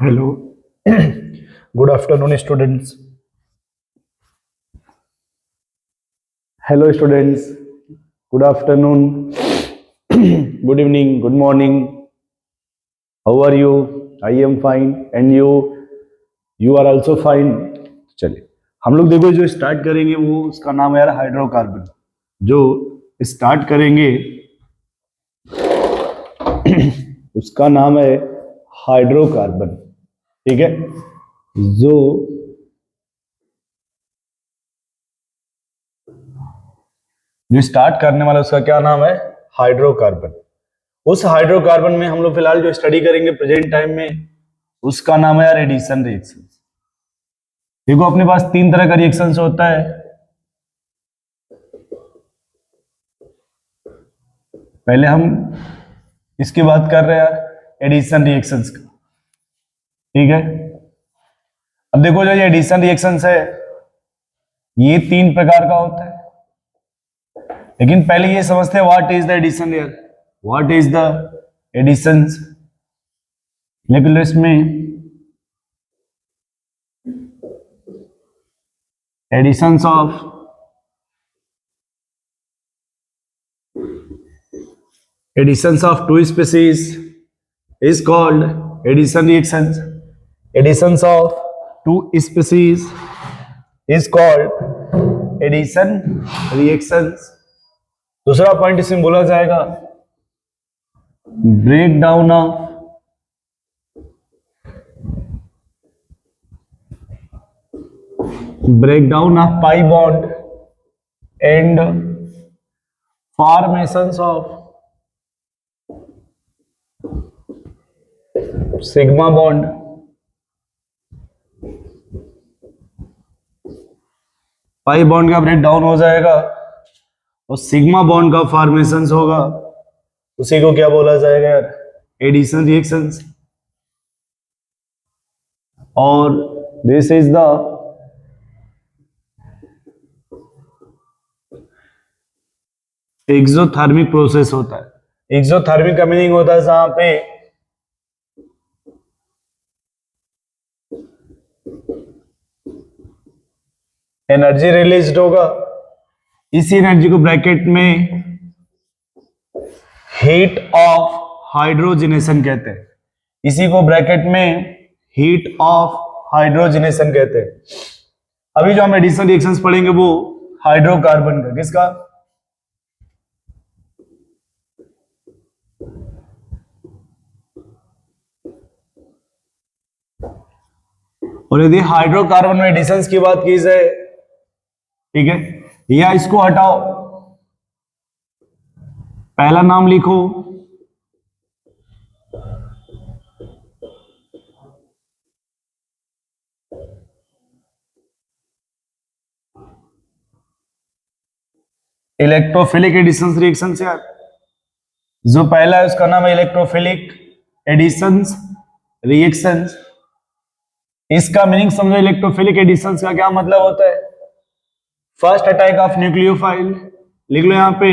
Hello. Good afternoon, students. Hello, students. Good afternoon. Good evening. Good morning. How are you? I am fine. And you? You are also fine. चलिए हम लोग देखो जो start करेंगे वो उसका नाम है यार हाइड्रोकार्बन। जो स्टार्ट करेंगे उसका नाम है हाइड्रोकार्बन। ठीक है। जो जो स्टार्ट करने वाला उसका क्या नाम है? हाइड्रोकार्बन। उस हाइड्रोकार्बन में हम लोग फिलहाल जो स्टडी करेंगे प्रेजेंट टाइम में उसका नाम है यार एडिशन रिएक्शन। देखो अपने पास तीन तरह का रिएक्शन होता है। पहले हम इसकी बात कर रहे हैं यार एडिशन रिएक्शंस का। ठीक है। अब देखो जो ये एडिशन रिएक्शंस है ये तीन प्रकार का होता है, लेकिन पहले ये समझते हैं व्हाट इज द एडिशन यार। What is the additions? लेकिन इसमें additions of two species is called addition reactions. Additions of two species is called addition reactions. दूसरा पॉइंट इसमें बोला जाएगा break down of pi bond and formations of sigma bond. Pi bond का break down हो जाएगा और सिग्मा बॉन्ड का फॉर्मेशंस होगा, उसी को क्या बोला जाएगा यार? Addition reactions. और this is the exothermic process होता है। एक्सोथर्मिक का मीनिंग होता है जहां पे एनर्जी रिलीज्ड होगा, इसी एनर्जी को ब्रैकेट में हीट ऑफ हाइड्रोजनेशन कहते हैं। इसी को ब्रैकेट में हीट ऑफ हाइड्रोजनेशन कहते हैं। अभी जो हम एडिशन रिएक्शंस पढ़ेंगे वो हाइड्रोकार्बन का, किसका? और यदि हाइड्रोकार्बन में एडिशंस की बात की जाए, ठीक है, या इसको हटाओ, पहला नाम लिखो इलेक्ट्रोफिलिक एडिशंस रिएक्शंस। यार जो पहला है उसका नाम है इलेक्ट्रोफिलिक एडिशंस रिएक्शंस। इसका मीनिंग समझो, इलेक्ट्रोफिलिक एडिशंस का क्या मतलब होता है? फर्स्ट अटैक ऑफ न्यूक्लियोफाइल, लिख लो यहां पे,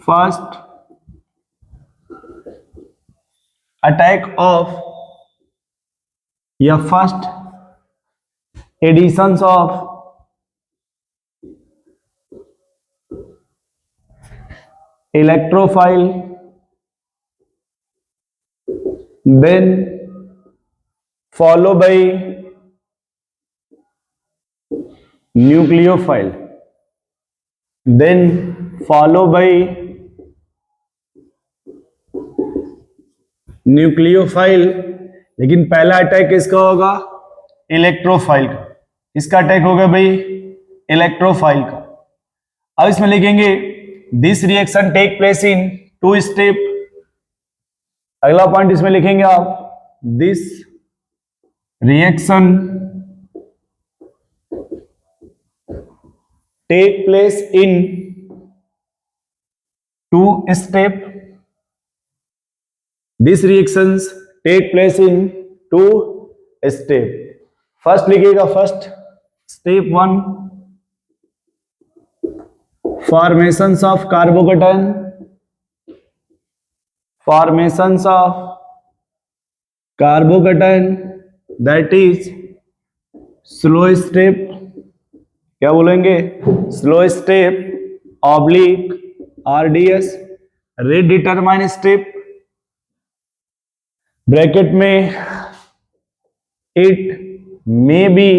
फर्स्ट अटैक ऑफ या first additions of electrophile, then follow by nucleophile, then follow by nucleophile. लेकिन पहला अटैक किसका होगा? इलेक्ट्रोफाइल का। इसका अटैक होगा भाई इलेक्ट्रोफाइल का। अब इसमें लिखेंगे this reaction take place in two step. अगला पॉइंट इसमें लिखेंगे आप, this reaction take place in two step. This reactions take place in two step. First लिखिएगा, first step 1 formations of carbocation, formations of carbocation that is slow step, क्या बोलेंगे, slow step oblique RDS, rate determine step, bracket में it may be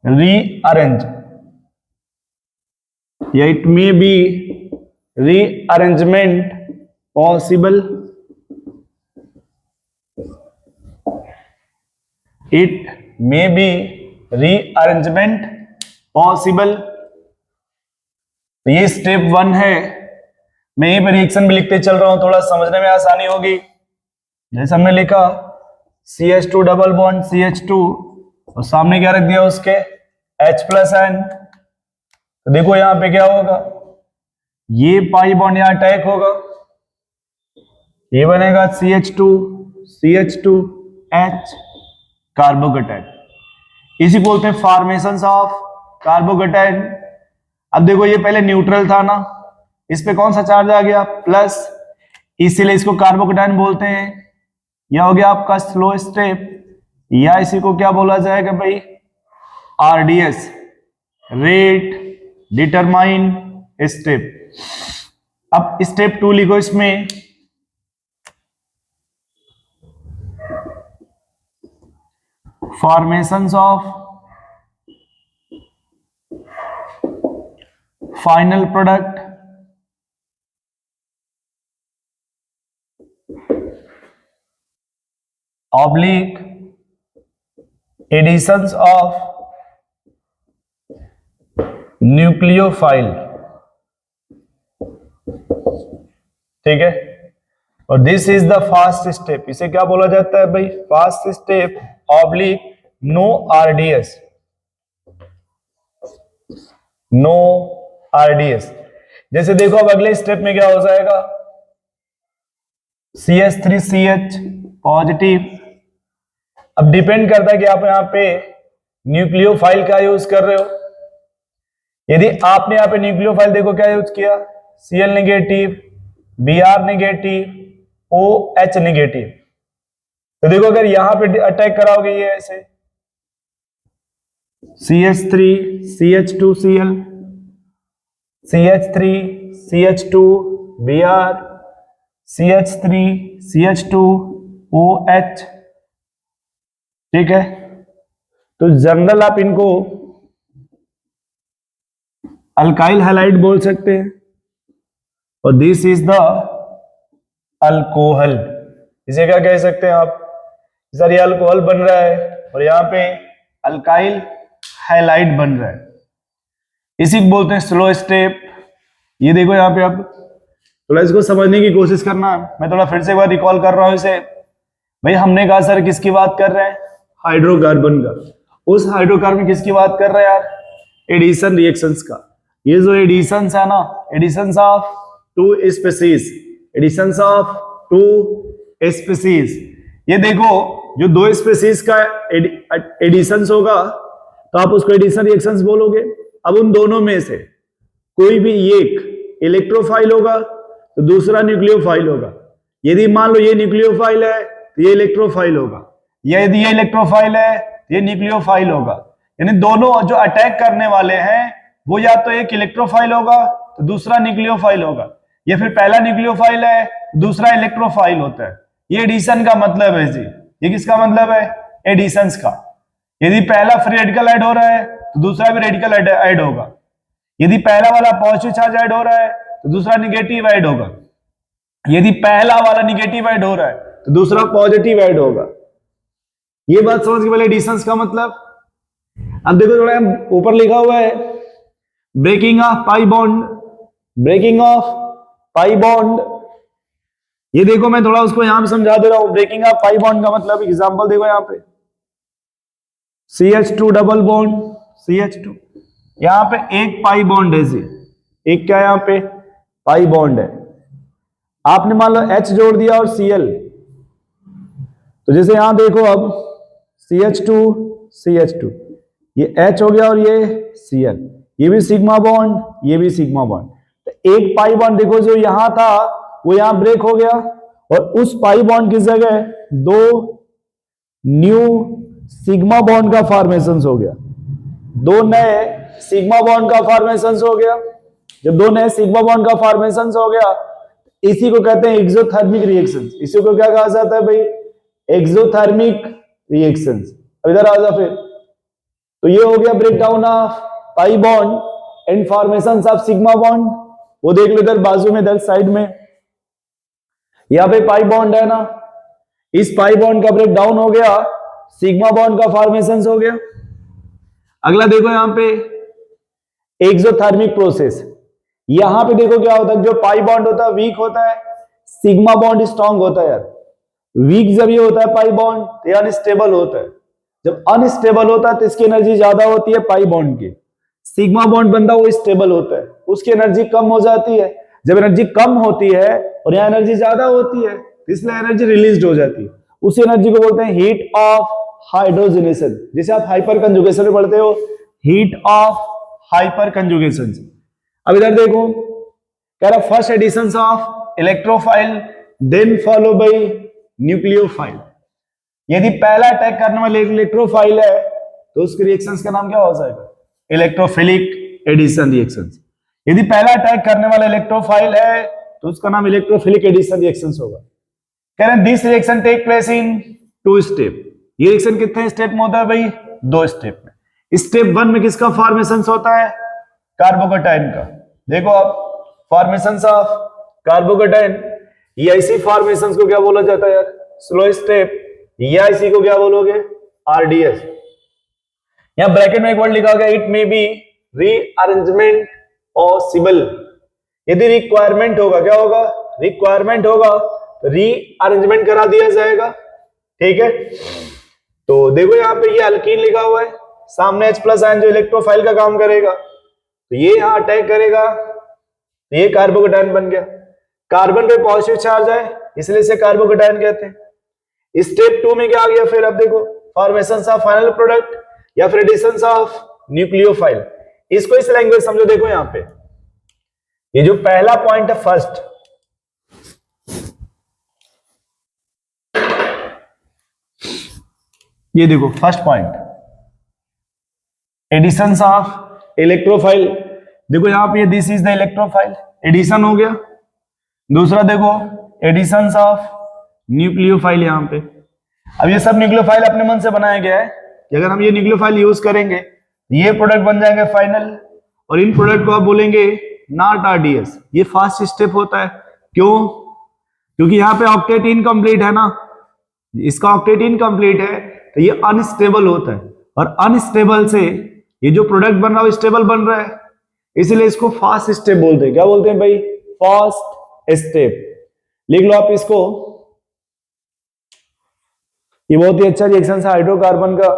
rearrange या it may be rearrangement possible, it may be rearrangement possible. तो ये step 1 है। मैं यहीं पर रिएक्शन भी लिखते चल रहा हूं, थोड़ा समझने में आसानी होगी। जैसे हमने लिखा CH2 डबल बॉन्ड CH2 और सामने क्या रख दिया उसके H+N। तो देखो यहां पे क्या होगा, ये पाई बॉन्ड यहां अटैक होगा, ये बनेगा CH2 कार्बोकैटायन, इसी बोलते हैं फॉर्मेशंस ऑफ कार्बोकैटायन। अब देखो ये पहले न्यूट्रल था ना, इस पे कौन सा चार्ज आ गया, प्लस, इसीलिए इसको कार्बोकैटायन बोलते हैं। यह हो गया आपका स्लो स्टेप, या इसी को क्या बोला जाएगा भाई, RDS, रेट डिटरमाइन स्टेप। अब स्टेप 2 लिखो, इसमें formations of final product oblique additions of nucleophile, ठीक है। और this is the fast step, इसे क्या बोला जाता है भाई, fast step oblique no RDS, no RDS। जैसे देखो अब अगले स्टेप में क्या हो जाएगा, CH3CH पॉजिटिव। अब डिपेंड करता है कि आप यहां पे न्यूक्लियोफाइल का यूज कर रहे हो। यदि आपने यहां पे न्यूक्लियोफाइल देखो क्या यूज किया, Cl negative, Br negative, OH negative. तो देखो अगर यहां पे अटैक कराओगे ये ऐसे CH3 CH2Cl, CH3 CH2 Br, CH3 CH2 OH, ठीक है। तो जनरल आप इनको अल्काइल हैलाइड बोल सकते हैं, और दिस इज द अल्कोहल। इसे क्या कह सकते हैं आप, सर ये अल्कोहल बन रहा है और यहां पे अल्काइल हैलाइड बन रहा है, इसी को बोलते हैं स्लो स्टेप। ये देखो यहाँ पे आप थोड़ा इसको समझने की कोशिश करना, मैं थोड़ा फिर से एक बार रिकॉल कर रहा हूं इसे। भाई हमने कहा सर किसकी बात कर रहे हैं, हाइड्रोकार्बन का। उस हाइड्रोकार्बन किसकी बात कर रहे हैं यार, एडिशन रिएक्शंस का। ये जो एडिशंस है ना, additions of two species, additions of two species. ये देखो जो दो स्पीसीज का एडिशंस होगा तो आप उसको एडिशन रिएक्शंस बोलोगे। अब उन दोनों में से कोई भी एक इलेक्ट्रोफाइल होगा तो दूसरा न्यूक्लियोफाइल होगा। यदि मान लो ये न्यूक्लियोफाइल है तो ये इलेक्ट्रोफाइल होगा, या यदि ये इलेक्ट्रोफाइल है तो ये न्यूक्लियोफाइल होगा। यानी दोनों जो अटैक करने वाले हैं वो या तो एक इलेक्ट्रोफाइल होगा तो दूसरा न्यूक्लियोफाइल होगा, या फिर पहला न्यूक्लियोफाइल है दूसरा इलेक्ट्रोफाइल होता है। ये एडिशन का मतलब है जी। ये किसका मतलब है, एडिशंस का। यदि पहला फ्री रेडिकल ऐड हो रहा है तो दूसरा भी रेडिकल ऐड होगा। यदि पहला वाला पॉजिटिव चार्ज ऐड हो रहा है तो दूसरा निगेटिव ऐड होगा। यदि पहला वाला निगेटिव ऐड हो रहा है तो दूसरा पॉजिटिव ऐड होगा। ये बात समझ के पहले एडिशंस का मतलब। अब देखो थोड़ा ऊपर लिखा हुआ है breaking of pi bond, breaking of pi bond. ये देखो मैं थोड़ा उसको यहां पे समझा दे रहा हूं। ब्रेकिंग ऑफ पाई बॉन्ड का मतलब एग्जांपल देखो यहां पे CH2 डबल बॉन्ड CH2, यहां पे एक पाई बॉन्ड है जी, एक क्या यहां पे पाई बॉन्ड है। आपने मान लो H जोड़ दिया और Cl, तो जैसे यहां देखो अब CH2 ये H हो गया और ये Cl, ये भी सिग्मा बॉन्ड ये भी सिग्मा बॉन्ड। तो एक पाई बॉन्ड देखो जो यहां था वो यहां ब्रेक हो गया और उस पाई बॉन्ड की जगह दो न्यू सिग्मा बॉन्ड का फॉर्मेशन हो गया, दो नए सिग्मा बॉन्ड का फॉर्मेशन हो गया। जब दो नए सिग्मा बॉन्ड का फॉर्मेशन हो गया, इसी को कहते हैं एक्सोथर्मिक रिएक्शंस। इसी को क्या कहा जाता है भाई? Exothermic reactions. अब इधर आ जा फिर। तो ये हो गया break down of pi bond and formation of sigma bond. वो देख लो इधर बाजू में, इधर साइड में, यहां पे पाई बॉन्ड है ना, इस पाई बॉन्ड का ब्रेक डाउन हो गया, सिग्मा बॉन्ड का फॉर्मेशन हो गया। अगला देखो यहां पे एक्सोथर्मिक प्रोसेस। यहां पे देखो क्या होता है, जो पाई बॉन्ड होता है वीक होता है, सिग्मा बॉन्ड स्ट्रांग होता है यार। वीक जब ये होता है पाई बॉन्ड तो ये अनस्टेबल होता है। जब अनस्टेबल होता है तो इसकी एनर्जी ज्यादा होती है पाई बॉन्ड की। सिग्मा बॉन्ड बनता है वो स्टेबल होता है, उसकी एनर्जी कम हो जाती है। जब एनर्जी कम होती है और यहाँ एनर्जी ज्यादा होती है, इसलिए एनर्जी रिलीज हो जाती है। उस एनर्जी को बोलते हैं हीट ऑफ हाइड्रोजनेशन, जिसे आप हाइपर कंजुगेशन में पढ़ते हो, हीट ऑफ हाइपर कंजुगेशन। अब इधर देखो, कह रहा first addition of electrophile then follow by nucleophile. यदि पहला अटैक करने वाला इलेक्ट्रोफाइल है तो उसके रिएक्शंस का नाम क्या हो जाएगा? Electrophilic addition reactions. यदि पहला अटैक करने वाला इलेक्ट्रोफाइल है तो उसका नाम इलेक्ट्रोफिलिक एडिशन रिएक्शंस होगा। कह रहे हैं this reaction take place in 2 step. ये रिएक्शन कितने स्टेप में होता है भाई? 2 स्टेप में। स्टेप 1 में किसका फॉर्मेशन होता है? कार्बोकेटाइन का। देखो आप, फॉर्मेशन ऑफ कार्बोकेटाइन, या इसी फॉर्मेशन को क्या बोला जाता है यार? स्लो स्टेप, या इसी को क्या बोलोगे? आरडीएस। यहां ब्रैकेट में एक वर्ड लिखा गया, it may be rearrangement possible. यदि रिक्वायरमेंट होगा, क्या होगा? रिक्वायरमेंट होगा, रीअरेंजमेंट करा दिया जाएगा। ठीक है, तो देखो यहां पे ये अल्कीन लिखा हुआ है, सामने H+ आयन जो इलेक्ट्रोफाइल का काम करेगा, तो ये यहां अटैक करेगा, तो ये कार्बोकेटाइन बन गया। कार्बन पे पॉजिटिव चार्ज है, इसलिए इसे कार्बोकेटाइन कहते हैं। स्टेप 2 में क्या आ गया फिर? अब देखो, फॉर्मेशन ऑफ फाइनल प्रोडक्ट या फिर एडिशन ऑफ न्यूक्लियोफाइल। इसको इस लैंग्वेज समझो। देखो यहां पे ये जो पहला पॉइंट है फर्स्ट, ये देखो first point, addition of electrophile. देखो यहां पे this is the electrophile, addition हो गया। दूसरा देखो एडिशन ऑफ न्यूक्लियोफाइल। यहां पे अब ये सब न्यूक्लियोफाइल अपने मन से बनाया गया है कि अगर हम ये न्यूक्लियोफाइल यूज करेंगे ये प्रोडक्ट बन जाएंगे फाइनल, और इन प्रोडक्ट को आप बोलेंगे नॉट आरडीएस। ये फास्ट स्टेप होता है। क्यों? क्योंकि यहां पे ऑक्टेट इनकम्प्लीट है ना, इसका ऑक्टेट इनकम्प्लीट है, तो ये अनस्टेबल होता है, और अनस्टेबल से ये जो प्रोडक्ट बन रहा है स्टेबल बन रहा है, इसलिए इसको फास्ट स्टेप बोलते हैं। क्या बोलते हैं भाई? Fast step. लिख लो आप इसको। ये बहुत ही अच्छा रिएक्शन है हाइड्रोकार्बन का